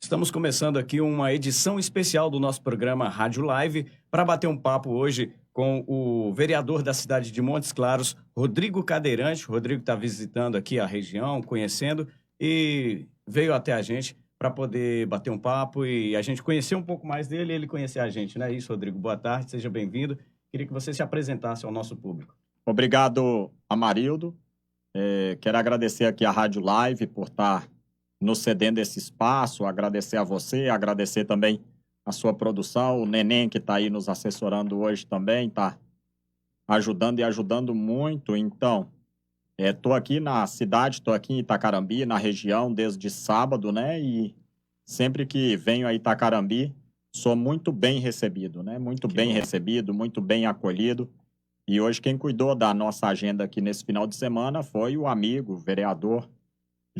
Estamos começando aqui uma edição especial do nosso programa Rádio Live para bater um papo hoje com o vereador da cidade de Montes Claros, Rodrigo Cadeirante. O Rodrigo está visitando aqui a região, conhecendo e veio até a gente para poder bater um papo e a gente conhecer um pouco mais dele e ele conhecer a gente, não é isso, Rodrigo? Boa tarde, seja bem-vindo. Queria que você se apresentasse ao nosso público. Obrigado, Amarildo. Quero agradecer aqui a Rádio Live por estar nos cedendo esse espaço, agradecer a você, agradecer também a sua produção, o Neném que está aí nos assessorando hoje também, está ajudando e ajudando muito. Então, estou aqui na cidade, estou aqui em Itacarambi, na região, desde sábado, né? E sempre que venho a Itacarambi, sou muito bem recebido, né? Muito bem recebido, muito bem acolhido. E hoje quem cuidou da nossa agenda aqui nesse final de semana foi o amigo, vereador,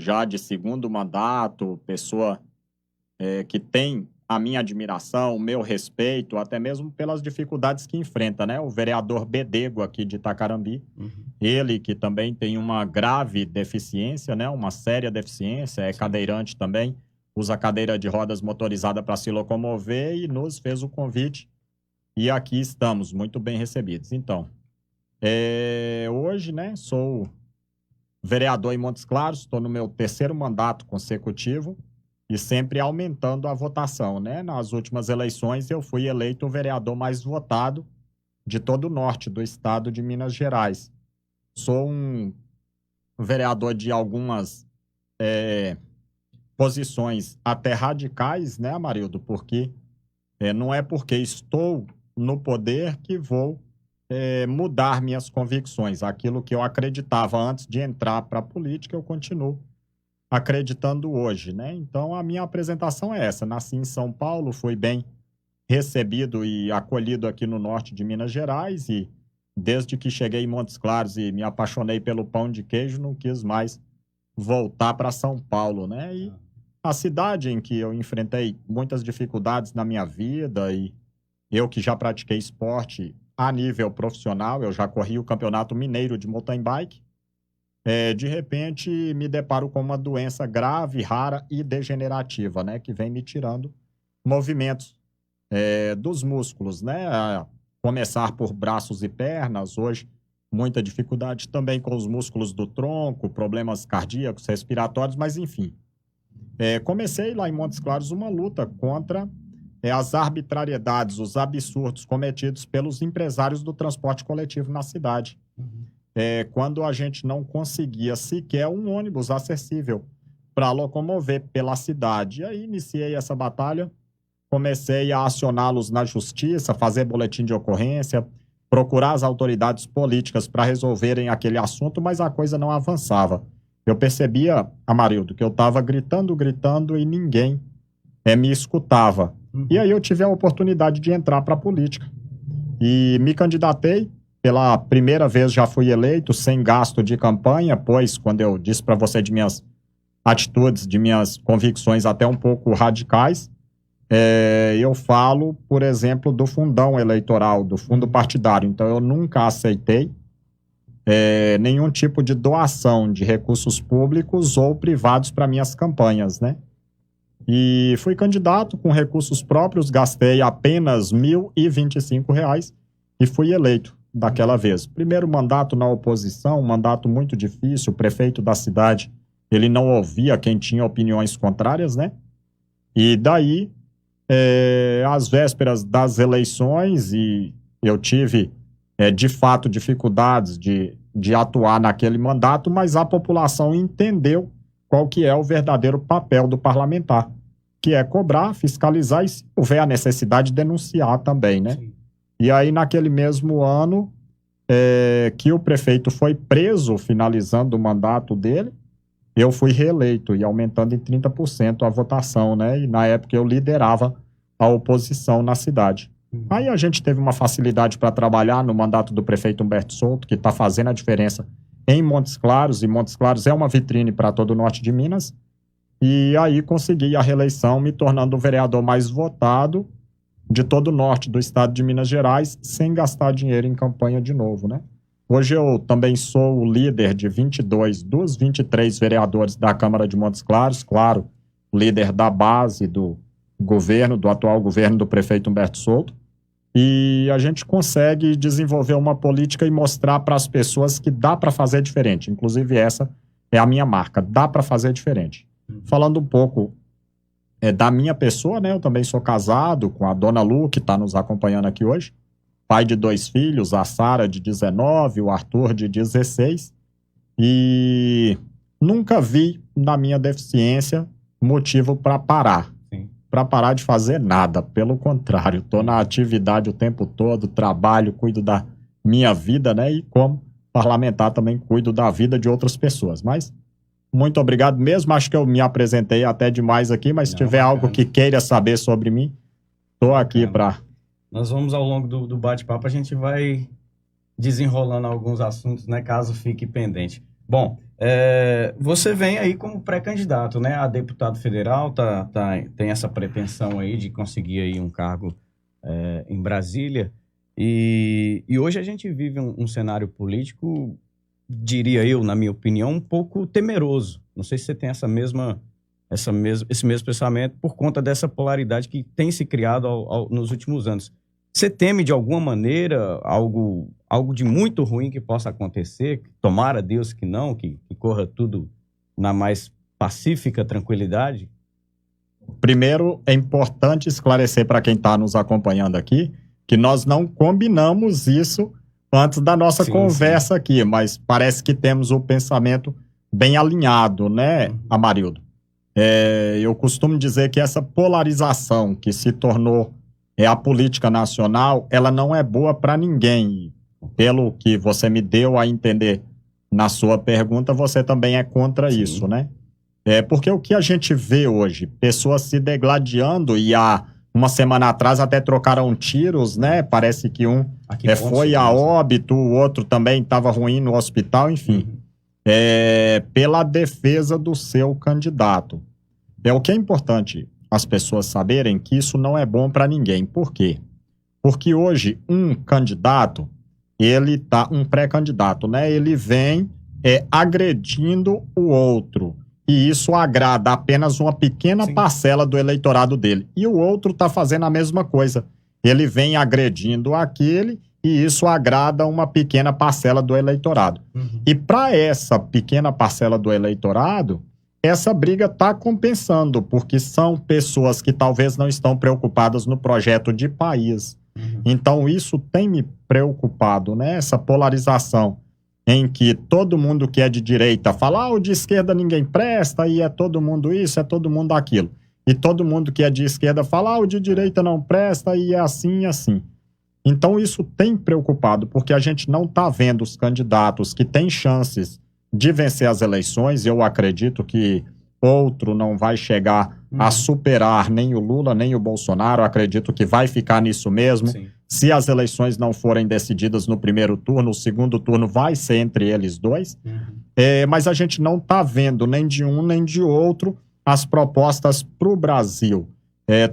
já de segundo mandato, pessoa que tem a minha admiração, o meu respeito, até mesmo pelas dificuldades que enfrenta, né? O vereador Bedego aqui de Itacarambi, ele que também tem uma grave deficiência, né? Uma séria deficiência, é cadeirante também, usa cadeira de rodas motorizada para se locomover e nos fez o convite. E aqui estamos, muito bem recebidos. Então, hoje, né, sou vereador em Montes Claros, estou no meu 3º mandato consecutivo e sempre aumentando a votação, né? Nas últimas eleições eu fui eleito o vereador mais votado de todo o norte do estado de Minas Gerais. Sou um vereador de algumas posições até radicais, né, Amarildo? Porque não é porque estou no poder que vou mudar minhas convicções. Aquilo que eu acreditava antes de entrar para a política, eu continuo acreditando hoje, né? Então, a minha apresentação é essa. Nasci em São Paulo, fui bem recebido e acolhido aqui no norte de Minas Gerais e desde que cheguei em Montes Claros e me apaixonei pelo pão de queijo, não quis mais voltar para São Paulo, né? E a cidade em que eu enfrentei muitas dificuldades na minha vida e eu que já pratiquei esporte a nível profissional, eu já corri o Campeonato Mineiro de Mountain Bike, de repente me deparo com uma doença grave, rara e degenerativa, né? Que vem me tirando movimentos dos músculos, né? A começar por braços e pernas, hoje muita dificuldade também com os músculos do tronco, problemas cardíacos, respiratórios, mas enfim. Comecei lá em Montes Claros uma luta contra as arbitrariedades, os absurdos cometidos pelos empresários do transporte coletivo na cidade. Quando a gente não conseguia sequer um ônibus acessível para locomover pela cidade. E aí iniciei essa batalha, comecei a acioná-los na justiça, fazer boletim de ocorrência, procurar as autoridades políticas para resolverem aquele assunto, mas a coisa não avançava. Eu percebia, Amarildo, que eu estava gritando e ninguém me escutava. E aí eu tive a oportunidade de entrar para a política. E me candidatei, pela primeira vez já fui eleito, sem gasto de campanha, pois quando eu disse para você de minhas atitudes, de minhas convicções até um pouco radicais, eu falo, por exemplo, do fundão eleitoral, do fundo partidário. Então eu nunca aceitei nenhum tipo de doação de recursos públicos ou privados para minhas campanhas, né? E fui candidato com recursos próprios, gastei apenas R$ 1.025 e fui eleito daquela vez. Primeiro mandato na oposição, um mandato muito difícil, o prefeito da cidade, ele não ouvia quem tinha opiniões contrárias, né? E daí, às vésperas das eleições, e eu tive, de fato, dificuldades de atuar naquele mandato, mas a população entendeu qual que é o verdadeiro papel do parlamentar, que é cobrar, fiscalizar e, se houver a necessidade, denunciar também, né? Sim. E aí, naquele mesmo ano, que o prefeito foi preso, finalizando o mandato dele, eu fui reeleito e aumentando em 30% a votação, né? E na época eu liderava a oposição na cidade. Aí a gente teve uma facilidade para trabalhar no mandato do prefeito Humberto Souto, que está fazendo a diferença em Montes Claros, e Montes Claros é uma vitrine para todo o norte de Minas, e aí consegui a reeleição, me tornando o vereador mais votado de todo o norte do estado de Minas Gerais, sem gastar dinheiro em campanha de novo, né? Hoje eu também sou o líder de 22 dos 23 vereadores da Câmara de Montes Claros, claro líder da base do governo, do atual governo do prefeito Humberto Souto, e a gente consegue desenvolver uma política e mostrar para as pessoas que dá para fazer diferente. Inclusive essa é a minha marca, dá para fazer diferente. Falando um pouco da minha pessoa, né? Eu também sou casado com a dona Lu, que está nos acompanhando aqui hoje, pai de 2 filhos, a Sara de 19, o Arthur de 16, e nunca vi na minha deficiência motivo para parar. Para parar de fazer nada, pelo contrário, estou na atividade o tempo todo, trabalho, cuido da minha vida, né? E como parlamentar também cuido da vida de outras pessoas. Mas muito obrigado mesmo, acho que eu me apresentei até demais aqui, mas se tiver algo que queira saber sobre mim, estou aqui para... Nós vamos ao longo do bate-papo, a gente vai desenrolando alguns assuntos, né? Caso fique pendente. Bom, você vem aí como pré-candidato, né, a deputado federal, tem essa pretensão aí de conseguir aí um cargo em Brasília, e hoje a gente vive um cenário político, diria eu, na minha opinião, um pouco temeroso. Não sei se você tem esse mesmo pensamento por conta dessa polaridade que tem se criado nos últimos anos. Você teme de alguma maneira algo de muito ruim que possa acontecer? Tomara Deus que não, que corra tudo na mais pacífica tranquilidade? Primeiro, é importante esclarecer para quem está nos acompanhando aqui que nós não combinamos isso antes da nossa conversa aqui, mas parece que temos o pensamento bem alinhado, né, Amarildo? Eu costumo dizer que essa polarização que se tornou a política nacional, ela não é boa para ninguém. Pelo que você me deu a entender na sua pergunta, você também é contra isso, né? Porque o que a gente vê hoje, pessoas se degladiando e há uma semana atrás até trocaram tiros, né? Parece que um foi a óbito, o outro também estava ruim no hospital, enfim. Pela defesa do seu candidato. O que é importante as pessoas saberem que isso não é bom para ninguém. Por quê? Porque hoje um candidato, um pré-candidato, né? Ele vem agredindo o outro. E isso agrada apenas uma pequena parcela do eleitorado dele. E o outro está fazendo a mesma coisa. Ele vem agredindo aquele e isso agrada uma pequena parcela do eleitorado. E para essa pequena parcela do eleitorado, essa briga está compensando, porque são pessoas que talvez não estão preocupadas no projeto de país. Então, isso tem me preocupado, né? Essa polarização em que todo mundo que é de direita fala, o de esquerda ninguém presta, e é todo mundo isso, é todo mundo aquilo. E todo mundo que é de esquerda fala, o de direita não presta, e é assim e assim. Então, isso tem preocupado, porque a gente não está vendo os candidatos que têm chances de vencer as eleições. Eu acredito que outro não vai chegar a superar nem o Lula, nem o Bolsonaro. Eu acredito que vai ficar nisso mesmo. Se as eleições não forem decididas no primeiro turno, o segundo turno vai ser entre eles dois. Mas a gente não está vendo nem de um nem de outro as propostas para o Brasil.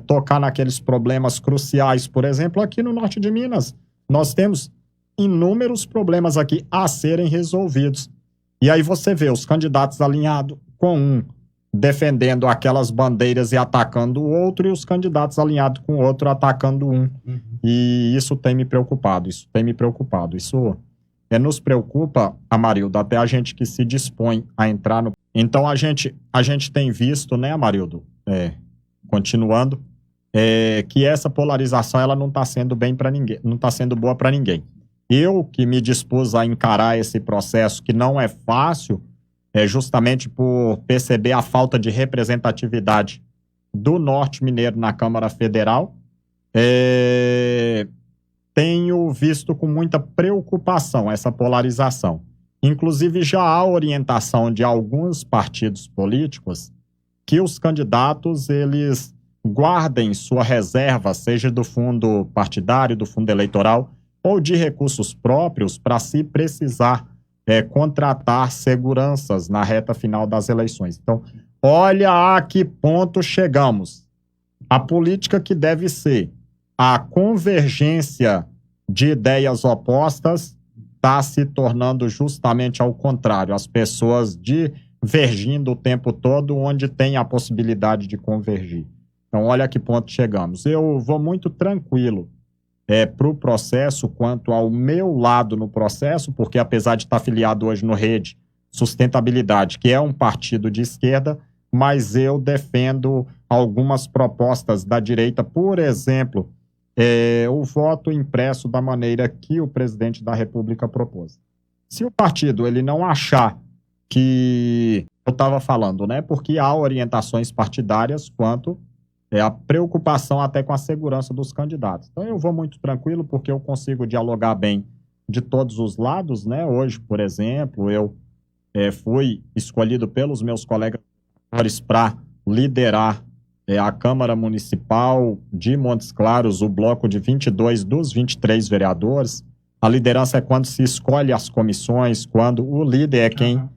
Tocar naqueles problemas cruciais. Por exemplo, aqui no norte de Minas, nós temos inúmeros problemas aqui a serem resolvidos. E aí você vê os candidatos alinhados com um, defendendo aquelas bandeiras e atacando o outro, e os candidatos alinhados com o outro, atacando um. E isso tem me preocupado, Isso nos preocupa, Amarildo, até a gente que se dispõe a entrar no... Então a gente tem visto, né, Amarildo, continuando, que essa polarização ela não está sendo bem para ninguém, não está sendo boa para ninguém. Eu que me dispus a encarar esse processo, que não é fácil, justamente por perceber a falta de representatividade do Norte Mineiro na Câmara Federal, tenho visto com muita preocupação essa polarização. Inclusive, já há orientação de alguns partidos políticos que os candidatos eles guardem sua reserva, seja do fundo partidário, do fundo eleitoral, ou de recursos próprios para se precisar contratar seguranças na reta final das eleições. Então, olha a que ponto chegamos. A política que deve ser a convergência de ideias opostas está se tornando justamente ao contrário. As pessoas de convergindo o tempo todo onde tem a possibilidade de convergir. Então, olha a que ponto chegamos. Eu vou muito tranquilo para o processo quanto ao meu lado no processo, porque apesar de estar afiliado hoje no Rede Sustentabilidade, que é um partido de esquerda, mas eu defendo algumas propostas da direita, por exemplo, o voto impresso da maneira que o presidente da República propôs. Se o partido ele não achar que eu estava falando, né? Porque há orientações partidárias quanto a preocupação até com a segurança dos candidatos. Então eu vou muito tranquilo porque eu consigo dialogar bem de todos os lados, né? Hoje, por exemplo, eu fui escolhido pelos meus colegas para liderar a Câmara Municipal de Montes Claros, o bloco de 22 dos 23 vereadores. A liderança é quando se escolhe as comissões, quando o líder é quem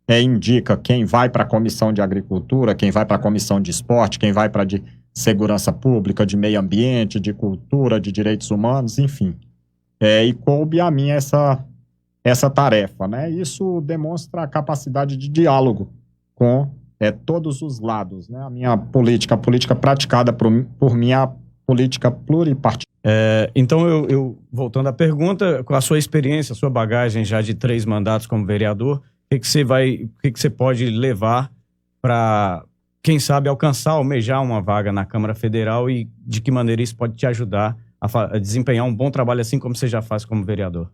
indica quem vai para a comissão de agricultura, quem vai para a comissão de esporte, quem vai para de segurança pública, de meio ambiente, de cultura, de direitos humanos, enfim. E coube a mim essa tarefa, né? Isso demonstra a capacidade de diálogo com todos os lados, né? A minha política, a política praticada por mim, a política pluripartidária. Então, eu voltando à pergunta, com a sua experiência, a sua bagagem já de 3 mandatos como vereador, o que você pode levar para, quem sabe, almejar uma vaga na Câmara Federal e de que maneira isso pode te ajudar a desempenhar um bom trabalho assim como você já faz como vereador?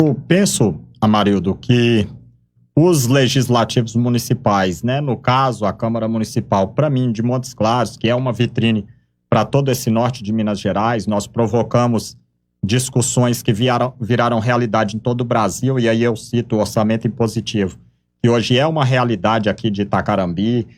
Eu penso, Amarildo, que os legislativos municipais, né, no caso, a Câmara Municipal, para mim, de Montes Claros, que é uma vitrine para todo esse norte de Minas Gerais, nós provocamos discussões que viraram realidade em todo o Brasil, e aí eu cito o orçamento impositivo, que hoje é uma realidade aqui de Itacarambi.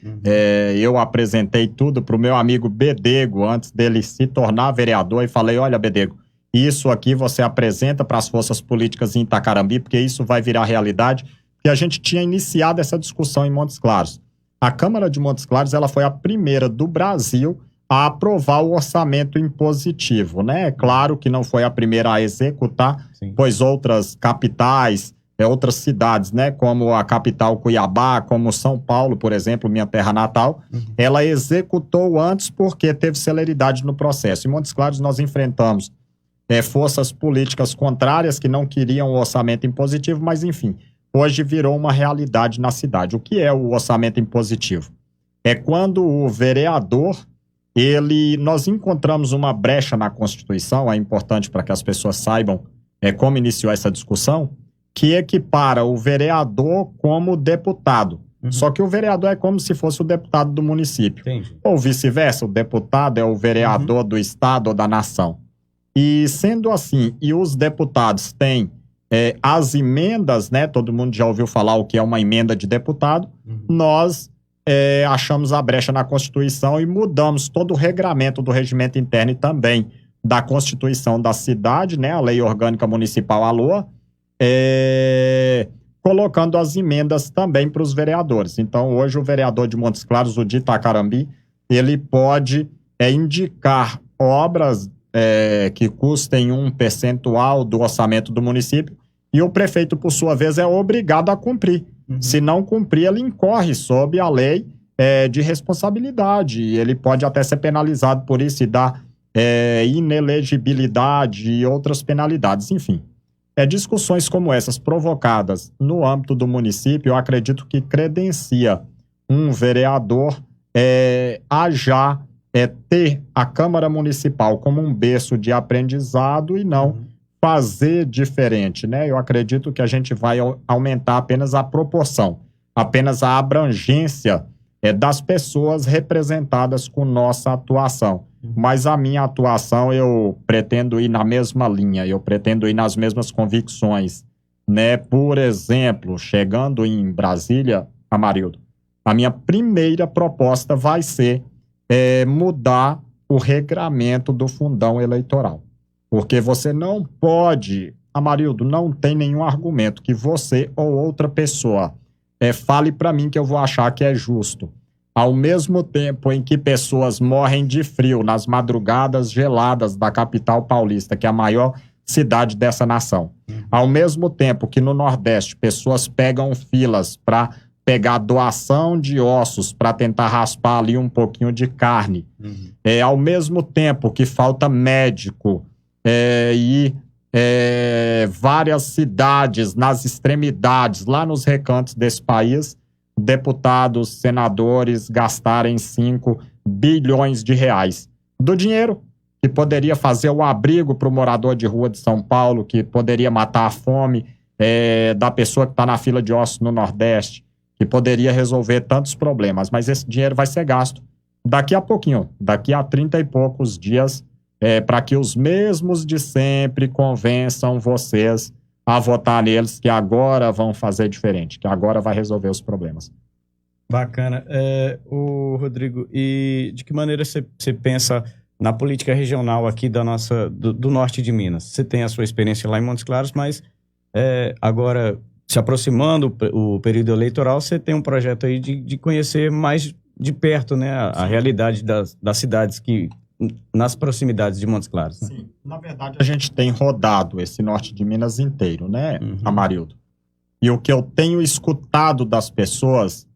Eu apresentei tudo para o meu amigo Bedego, antes dele se tornar vereador, e falei, olha, Bedego, isso aqui você apresenta para as forças políticas em Itacarambi, porque isso vai virar realidade, porque a gente tinha iniciado essa discussão em Montes Claros. A Câmara de Montes Claros ela foi a primeira do Brasil a aprovar o orçamento impositivo, né? É claro que não foi a primeira a executar, sim, pois outras capitais, outras cidades, né? Como a capital Cuiabá, como São Paulo, por exemplo, minha terra natal, ela executou antes porque teve celeridade no processo. Em Montes Claros nós enfrentamos forças políticas contrárias que não queriam o orçamento impositivo, mas enfim, hoje virou uma realidade na cidade. O que é o orçamento impositivo? É quando o vereador nós encontramos uma brecha na Constituição, é importante para que as pessoas saibam como iniciou essa discussão, que equipara o vereador como deputado. Só que o vereador é como se fosse o deputado do município. Entendi. Ou vice-versa, o deputado é o vereador do estado ou da nação. E sendo assim, e os deputados têm as emendas, né? Todo mundo já ouviu falar o que é uma emenda de deputado. Nós achamos a brecha na Constituição e mudamos todo o regramento do regimento interno e também da Constituição da cidade, né, a Lei Orgânica Municipal, a LOA, colocando as emendas também para os vereadores. Então, hoje, o vereador de Montes Claros, o de Itacarambi, ele pode indicar obras que custem um percentual do orçamento do município e o prefeito, por sua vez, é obrigado a cumprir. Se não cumprir, ele incorre sob a lei de responsabilidade. Ele pode até ser penalizado por isso e dar inelegibilidade e outras penalidades. Enfim, discussões como essas provocadas no âmbito do município, eu acredito que credencia um vereador a já ter a Câmara Municipal como um berço de aprendizado e não fazer diferente, né? Eu acredito que a gente vai aumentar apenas a proporção, apenas a abrangência das pessoas representadas com nossa atuação. Mas a minha atuação, eu pretendo ir na mesma linha, eu pretendo ir nas mesmas convicções, né? Por exemplo, chegando em Brasília, Amarildo, a minha primeira proposta vai ser mudar o regramento do fundão eleitoral. Porque você não pode, Amarildo, não tem nenhum argumento que você ou outra pessoa fale para mim que eu vou achar que é justo. Ao mesmo tempo em que pessoas morrem de frio nas madrugadas geladas da capital paulista, que é a maior cidade dessa nação. Ao mesmo tempo que no Nordeste pessoas pegam filas para pegar doação de ossos para tentar raspar ali um pouquinho de carne. Ao mesmo tempo que falta médico e várias cidades nas extremidades, lá nos recantos desse país, deputados, senadores gastarem 5 bilhões de reais do dinheiro que poderia fazer o abrigo para o morador de rua de São Paulo, que poderia matar a fome da pessoa que está na fila de ossos no Nordeste, que poderia resolver tantos problemas. Mas esse dinheiro vai ser gasto daqui a pouquinho, daqui a 30 e poucos dias, para que os mesmos de sempre convençam vocês a votar neles, que agora vão fazer diferente, que agora vai resolver os problemas. Bacana. Rodrigo, e de que maneira você pensa na política regional aqui do norte de Minas? Você tem a sua experiência lá em Montes Claros, mas agora, se aproximando o período eleitoral, você tem um projeto aí de conhecer mais de perto, né, a realidade das cidades nas proximidades de Montes Claros. Né? Sim, na verdade a gente tem rodado esse norte de Minas inteiro, né, Amarildo? E o que eu tenho escutado das pessoas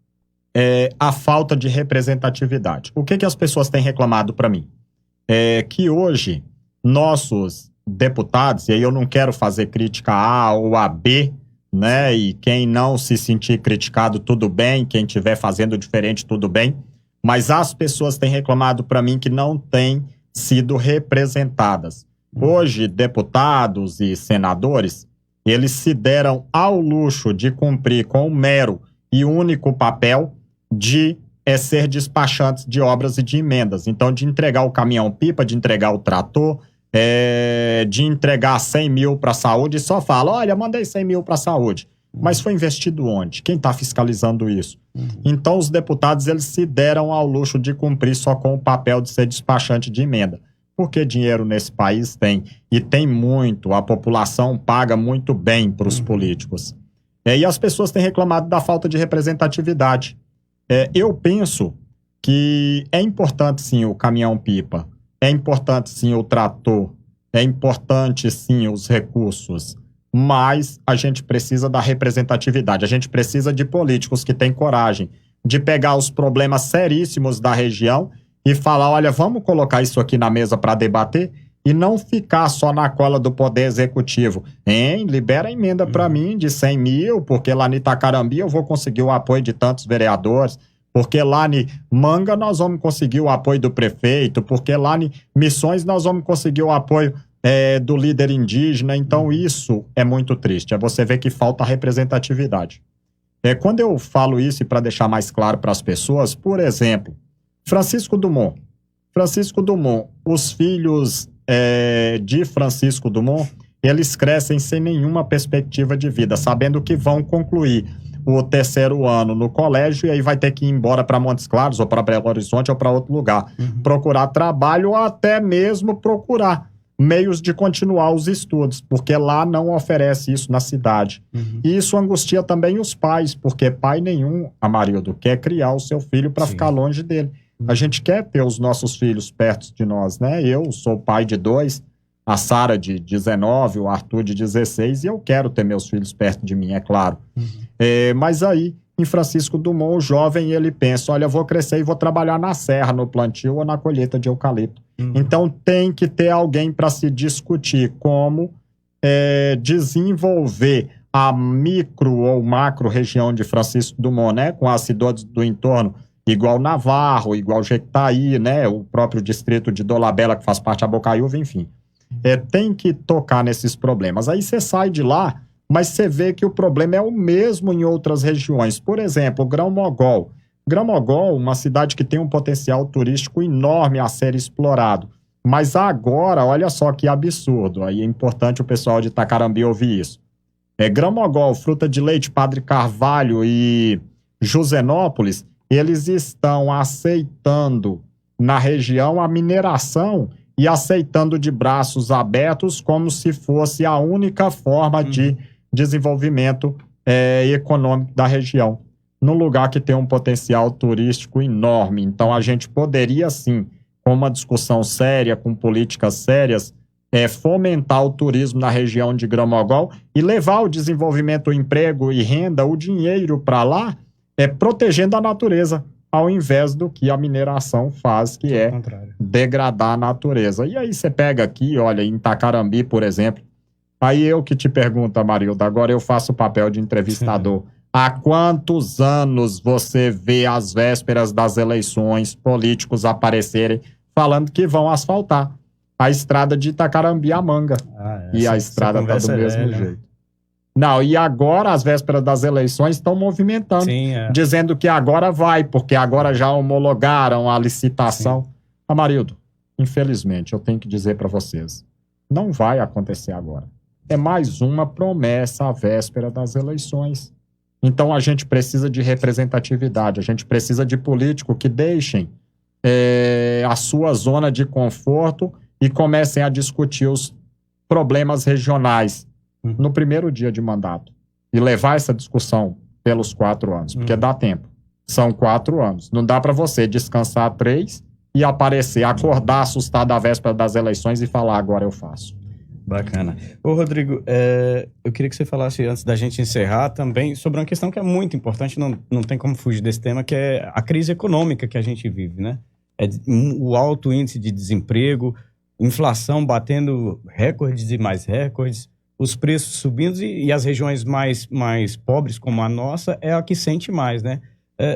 é a falta de representatividade. O que as pessoas têm reclamado para mim? Que hoje nossos deputados, e aí eu não quero fazer crítica A ou a B, né? E quem não se sentir criticado, tudo bem. Quem estiver fazendo diferente, tudo bem. Mas as pessoas têm reclamado para mim que não têm sido representadas. Hoje, deputados e senadores, eles se deram ao luxo de cumprir com o mero e único papel de ser despachantes de obras e de emendas. Então, de entregar o caminhão-pipa, de entregar o trator, de entregar 100 mil para a saúde, e só fala, olha, mandei 100 mil para a saúde. Mas foi investido onde? Quem está fiscalizando isso? Então, os deputados, eles se deram ao luxo de cumprir só com o papel de ser despachante de emenda. Porque dinheiro nesse país tem, e tem muito, a população paga muito bem para os políticos. E as pessoas têm reclamado da falta de representatividade. Eu penso que é importante, sim, o caminhão-pipa, é importante, sim, o trator, é importante, sim, os recursos, mas a gente precisa da representatividade, a gente precisa de políticos que têm coragem de pegar os problemas seríssimos da região e falar, olha, vamos colocar isso aqui na mesa para debater e não ficar só na cola do Poder Executivo. Libera a emenda para mim de 100 mil, porque lá em Itacarambi eu vou conseguir o apoio de tantos vereadores, porque lá em Manga nós vamos conseguir o apoio do prefeito, porque lá em Missões nós vamos conseguir o apoio do líder indígena. Então isso é muito triste, você vê que falta representatividade. Quando eu falo isso, e para deixar mais claro para as pessoas, por exemplo, Francisco Dumont, os filhos de Francisco Dumont, eles crescem sem nenhuma perspectiva de vida, sabendo que vão concluir o 3º ano no colégio e aí vai ter que ir embora para Montes Claros ou para Belo Horizonte ou para outro lugar, procurar trabalho ou até mesmo procurar meios de continuar os estudos, porque lá não oferece isso na cidade. E isso angustia também os pais, porque pai nenhum, Amarildo, quer criar o seu filho para ficar longe dele. A gente quer ter os nossos filhos perto de nós, né? Eu sou pai de 2, a Sara de 19, o Arthur de 16, e eu quero ter meus filhos perto de mim, é claro. Mas aí, em Francisco Dumont, o jovem, ele pensa, olha, vou crescer e vou trabalhar na serra, no plantio ou na colheita de eucalipto. Então, tem que ter alguém para se discutir como desenvolver a micro ou macro região de Francisco Dumont, né? Com as cidades do entorno, igual Navarro, igual Jequitaí, né? O próprio distrito de Dolabella, que faz parte da Bocaiúva, enfim. Tem que tocar nesses problemas. Aí você sai de lá, mas você vê que o problema é o mesmo em outras regiões. Por exemplo, Grão-Mogol. Grão-Mogol, uma cidade que tem um potencial turístico enorme a ser explorado. Mas agora, olha só que absurdo. Aí é importante o pessoal de Itacarambi ouvir isso. Grão-Mogol, Fruta de Leite, Padre Carvalho e Josenópolis, eles estão aceitando na região a mineração e aceitando de braços abertos como se fosse a única forma de desenvolvimento econômico da região, num lugar que tem um potencial turístico enorme. Então, a gente poderia, sim, com uma discussão séria, com políticas sérias, fomentar o turismo na região de Grão-Mogol e levar o desenvolvimento, o emprego e renda, o dinheiro para lá, protegendo a natureza, ao invés do que a mineração faz, que é degradar a natureza. E aí você pega aqui, olha, em Itacarambi, por exemplo, aí eu que te pergunto, Amarildo, agora eu faço o papel de entrevistador. Há quantos anos você vê às vésperas das eleições políticos aparecerem falando que vão asfaltar a estrada de Itacarambi a Manga? E a estrada está do mesmo jeito. Não, e agora, às vésperas das eleições, estão movimentando, dizendo que agora vai, porque agora já homologaram a licitação. Amarildo, infelizmente, eu tenho que dizer para vocês, não vai acontecer agora. É mais uma promessa à véspera das eleições. Então, a gente precisa de representatividade, a gente precisa de políticos que deixem a sua zona de conforto e comecem a discutir os problemas regionais no primeiro dia de mandato e levar essa discussão pelos 4 anos, porque dá tempo. São 4 anos. Não dá para você descansar 3 e aparecer, acordar assustado à véspera das eleições e falar, agora eu faço. Bacana. Ô, Rodrigo, eu queria que você falasse, antes da gente encerrar, também sobre uma questão que é muito importante, não tem como fugir desse tema, que é a crise econômica que a gente vive, né? O alto índice de desemprego, inflação batendo recordes e mais recordes, os preços subindo e as regiões mais pobres, como a nossa, é a que sente mais, né?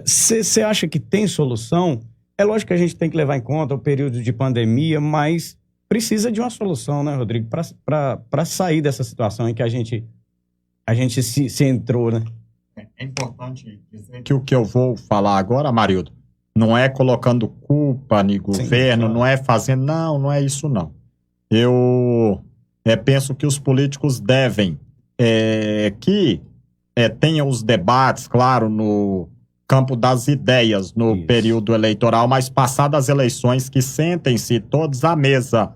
Você acha que tem solução? É lógico que a gente tem que levar em conta o período de pandemia, mas precisa de uma solução, né, Rodrigo? Para sair dessa situação em que a gente se entrou, né? É importante dizer que o que eu vou falar agora, Amarildo, não é colocando culpa no governo, não é fazendo... Não é isso, não. Eu penso que os políticos devem tenham os debates, claro, no campo das ideias no período eleitoral, mas passadas as eleições, que sentem-se todos à mesa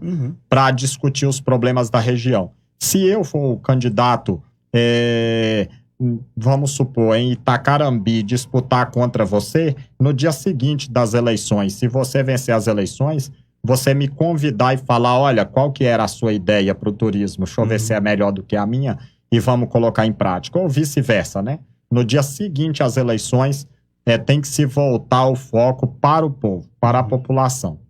para discutir os problemas da região. Se eu for o candidato, vamos supor, em Itacarambi, disputar contra você, no dia seguinte das eleições, se você vencer as eleições, você me convidar e falar, olha, qual que era a sua ideia para o turismo? Deixa eu ver se é melhor do que a minha e vamos colocar em prática. Ou vice-versa, né? No dia seguinte às eleições, tem que se voltar o foco para o povo, para a população.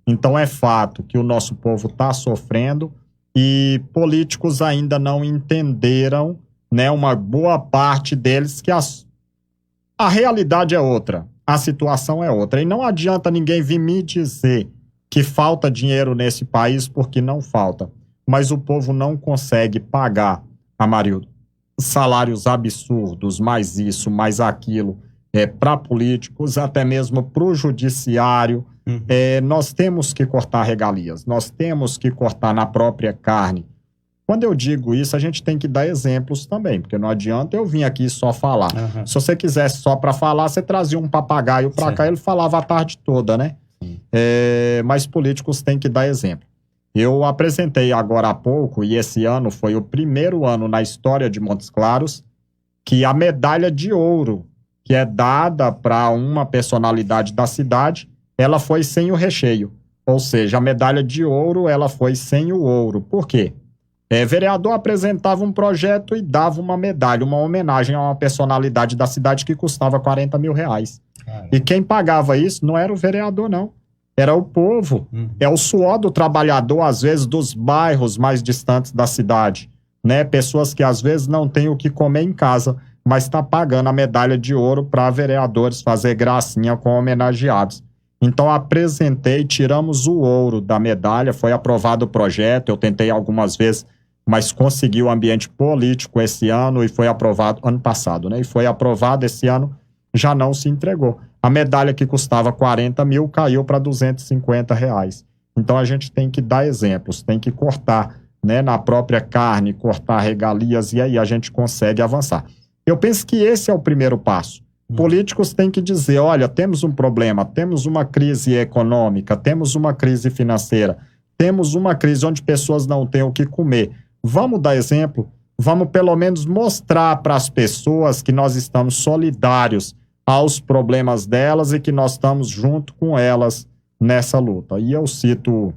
Então é fato que o nosso povo está sofrendo e políticos ainda não entenderam, né, uma boa parte deles, que a realidade é outra, a situação é outra. E não adianta ninguém vir me dizer que falta dinheiro nesse país, porque não falta. Mas o povo não consegue pagar, Amarildo, salários absurdos, mais isso, mais aquilo, para políticos, até mesmo para o judiciário. Nós temos que cortar regalias, nós temos que cortar na própria carne. Quando eu digo isso, a gente tem que dar exemplos também, porque não adianta eu vir aqui só falar. Se você quisesse só para falar, você trazia um papagaio para cá, ele falava a tarde toda, né? Mas políticos têm que dar exemplo. Eu apresentei agora há pouco, e esse ano foi o primeiro ano na história de Montes Claros, que a medalha de ouro, que é dada para uma personalidade da cidade, ela foi sem o recheio. Ou seja, a medalha de ouro, ela foi sem o ouro. Por quê? Vereador apresentava um projeto e dava uma medalha, uma homenagem a uma personalidade da cidade que custava R$40 mil. E quem pagava isso não era o vereador, não. Era o povo. É o suor do trabalhador, às vezes, dos bairros mais distantes da cidade, né? Pessoas que, às vezes, não têm o que comer em casa, mas está pagando a medalha de ouro para vereadores fazer gracinha com homenageados. Então, apresentei, tiramos o ouro da medalha, foi aprovado o projeto, eu tentei algumas vezes, mas consegui o ambiente político esse ano e foi aprovado, ano passado, né? E foi aprovado esse ano, já não se entregou. A medalha que custava R$40 mil caiu para R$250. Então, a gente tem que dar exemplos, tem que cortar, né, na própria carne, cortar regalias, e aí a gente consegue avançar. Eu penso que esse é o primeiro passo. Políticos têm que dizer, olha, temos um problema, temos uma crise econômica, temos uma crise financeira, temos uma crise onde pessoas não têm o que comer. Vamos dar exemplo? Vamos pelo menos mostrar para as pessoas que nós estamos solidários aos problemas delas e que nós estamos junto com elas nessa luta. E eu cito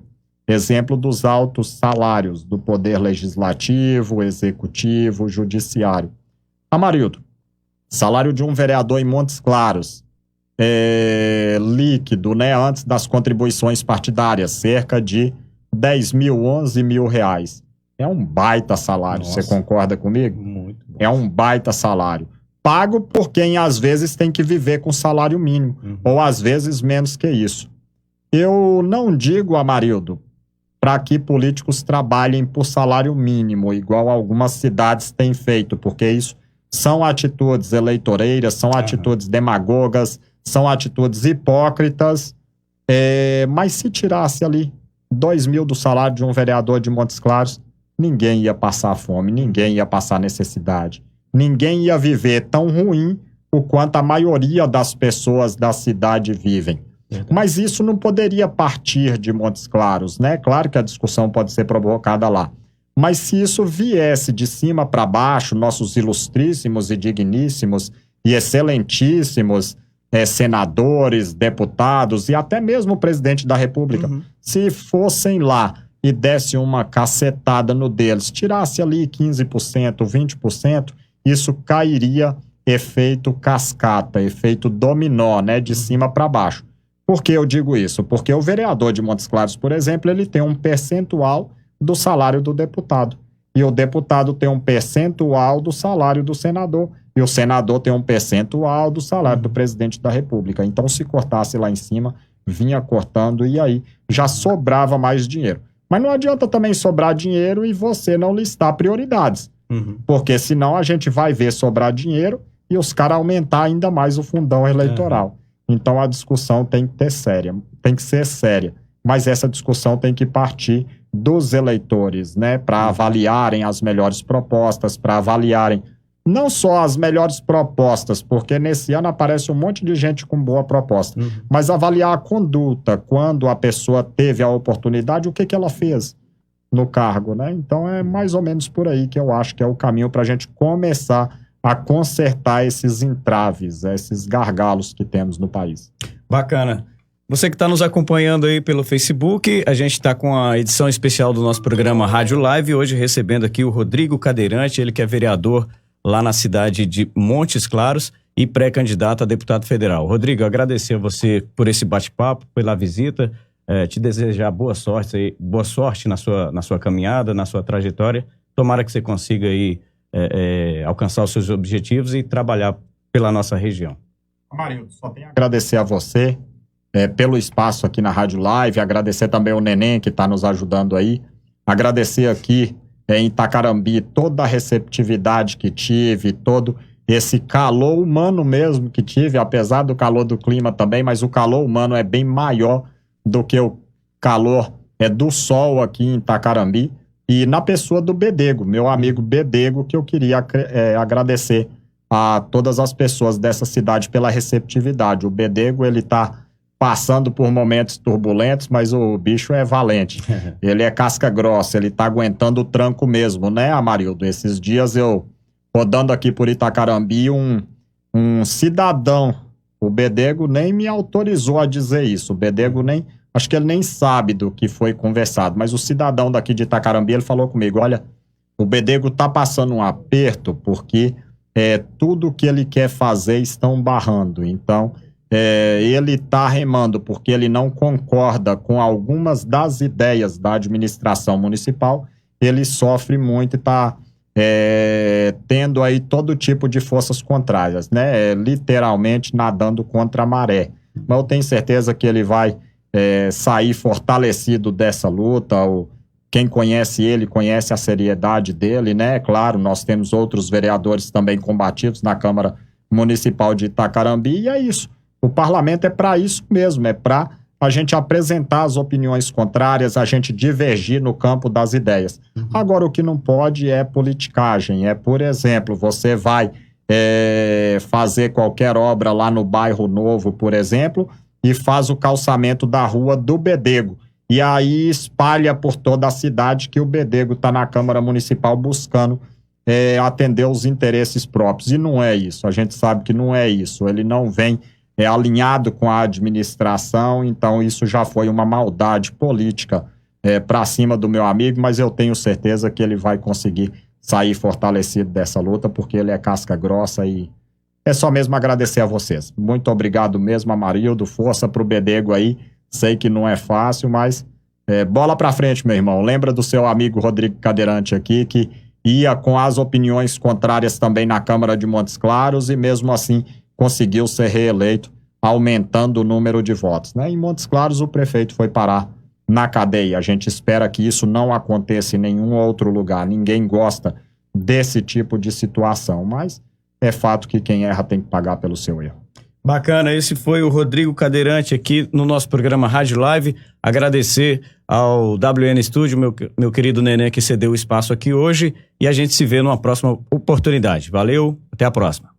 exemplo dos altos salários do poder legislativo, executivo, judiciário. Amarildo, Salário de um vereador em Montes Claros, líquido, né, antes das contribuições partidárias, cerca de 10 mil, 11 mil reais. É um baita salário, você concorda comigo? Muito bom. É um baita salário. Pago por quem às vezes tem que viver com salário mínimo, ou às vezes menos que isso. Eu não digo, Amarildo, para que políticos trabalhem por salário mínimo, igual algumas cidades têm feito, porque isso são atitudes eleitoreiras, são atitudes demagogas, são atitudes hipócritas. Mas se tirasse ali 2 mil do salário de um vereador de Montes Claros, ninguém ia passar fome, ninguém ia passar necessidade. Ninguém ia viver tão ruim o quanto a maioria das pessoas da cidade vivem. Verdade. Mas isso não poderia partir de Montes Claros, né? Claro que a discussão pode ser provocada lá. Mas se isso viesse de cima para baixo, nossos ilustríssimos e digníssimos e excelentíssimos senadores, deputados e até mesmo o presidente da República, se fossem lá e dessem uma cacetada no deles, tirasse ali 15%, 20%, isso cairia efeito cascata, efeito dominó, né? De cima para baixo. Por que eu digo isso? Porque o vereador de Montes Claros, por exemplo, ele tem um percentual do salário do deputado. E o deputado tem um percentual do salário do senador. E o senador tem um percentual do salário do presidente da República. Então, se cortasse lá em cima, vinha cortando e aí já sobrava mais dinheiro. Mas não adianta também sobrar dinheiro e você não listar prioridades. Porque senão a gente vai ver sobrar dinheiro e os caras aumentar ainda mais o fundão eleitoral. Então a discussão tem que ter séria, tem que ser séria. Mas essa discussão tem que partir dos eleitores, né? Para avaliarem as melhores propostas, para avaliarem não só as melhores propostas, porque nesse ano aparece um monte de gente com boa proposta, mas avaliar a conduta, quando a pessoa teve a oportunidade, o que ela fez no cargo, né? Então é mais ou menos por aí que eu acho que é o caminho para a gente começar a consertar esses entraves, esses gargalos que temos no país. Bacana. Você que está nos acompanhando aí pelo Facebook, a gente está com a edição especial do nosso programa Rádio Live, hoje recebendo aqui o Rodrigo Cadeirante, ele que é vereador lá na cidade de Montes Claros e pré-candidato a deputado federal. Rodrigo, agradecer a você por esse bate-papo, pela visita, te desejar boa sorte na sua caminhada, na sua trajetória. Tomara que você consiga aí alcançar os seus objetivos e trabalhar pela nossa região. Amarildo, só tenho a agradecer a você pelo espaço aqui na Rádio Live, agradecer também ao Neném que está nos ajudando aí, agradecer aqui em Itacarambi toda a receptividade que tive, todo esse calor humano mesmo que tive, apesar do calor do clima também, mas o calor humano é bem maior do que o calor do sol aqui em Itacarambi. E na pessoa do Bedego, meu amigo Bedego, que eu queria agradecer a todas as pessoas dessa cidade pela receptividade. O Bedego, ele tá passando por momentos turbulentos, mas o bicho é valente. Ele é casca grossa, ele tá aguentando o tranco mesmo, né, Amarildo? Esses dias eu, rodando aqui por Itacarambi, um cidadão, o Bedego nem me autorizou a dizer isso, o Bedego nem... Acho que ele nem sabe do que foi conversado, mas o cidadão daqui de Itacarambi, ele falou comigo, olha, o Bedego tá passando um aperto porque tudo que ele quer fazer estão barrando. Então, ele tá remando porque ele não concorda com algumas das ideias da administração municipal, ele sofre muito e tá tendo aí todo tipo de forças contrárias, né? Literalmente nadando contra a maré. Mas eu tenho certeza que ele vai sair fortalecido dessa luta. Quem conhece ele, conhece a seriedade dele, né? Claro, nós temos outros vereadores também combativos na Câmara Municipal de Itacarambi, e é isso. O parlamento é para isso mesmo, é para a gente apresentar as opiniões contrárias, a gente divergir no campo das ideias. Agora, o que não pode é politicagem. Por exemplo, você vai fazer qualquer obra lá no Bairro Novo, por exemplo, e faz o calçamento da rua do Bedego. E aí espalha por toda a cidade que o Bedego está na Câmara Municipal buscando atender os interesses próprios. E não é isso, a gente sabe que não é isso. Ele não vem alinhado com a administração, então isso já foi uma maldade política para cima do meu amigo, mas eu tenho certeza que ele vai conseguir sair fortalecido dessa luta, porque ele é casca grossa e é só mesmo agradecer a vocês. Muito obrigado mesmo, Amarildo. Força pro Bedego aí. Sei que não é fácil, mas bola pra frente, meu irmão. Lembra do seu amigo Rodrigo Cadeirante aqui, que ia com as opiniões contrárias também na Câmara de Montes Claros e mesmo assim conseguiu ser reeleito, aumentando o número de votos, né? Em Montes Claros, o prefeito foi parar na cadeia. A gente espera que isso não aconteça em nenhum outro lugar. Ninguém gosta desse tipo de situação, mas é fato que quem erra tem que pagar pelo seu erro. Bacana, esse foi o Rodrigo Cadeirante aqui no nosso programa Rádio Live. Agradecer ao WN Studio, meu querido Nenê, que cedeu o espaço aqui hoje, e a gente se vê numa próxima oportunidade. Valeu, até a próxima.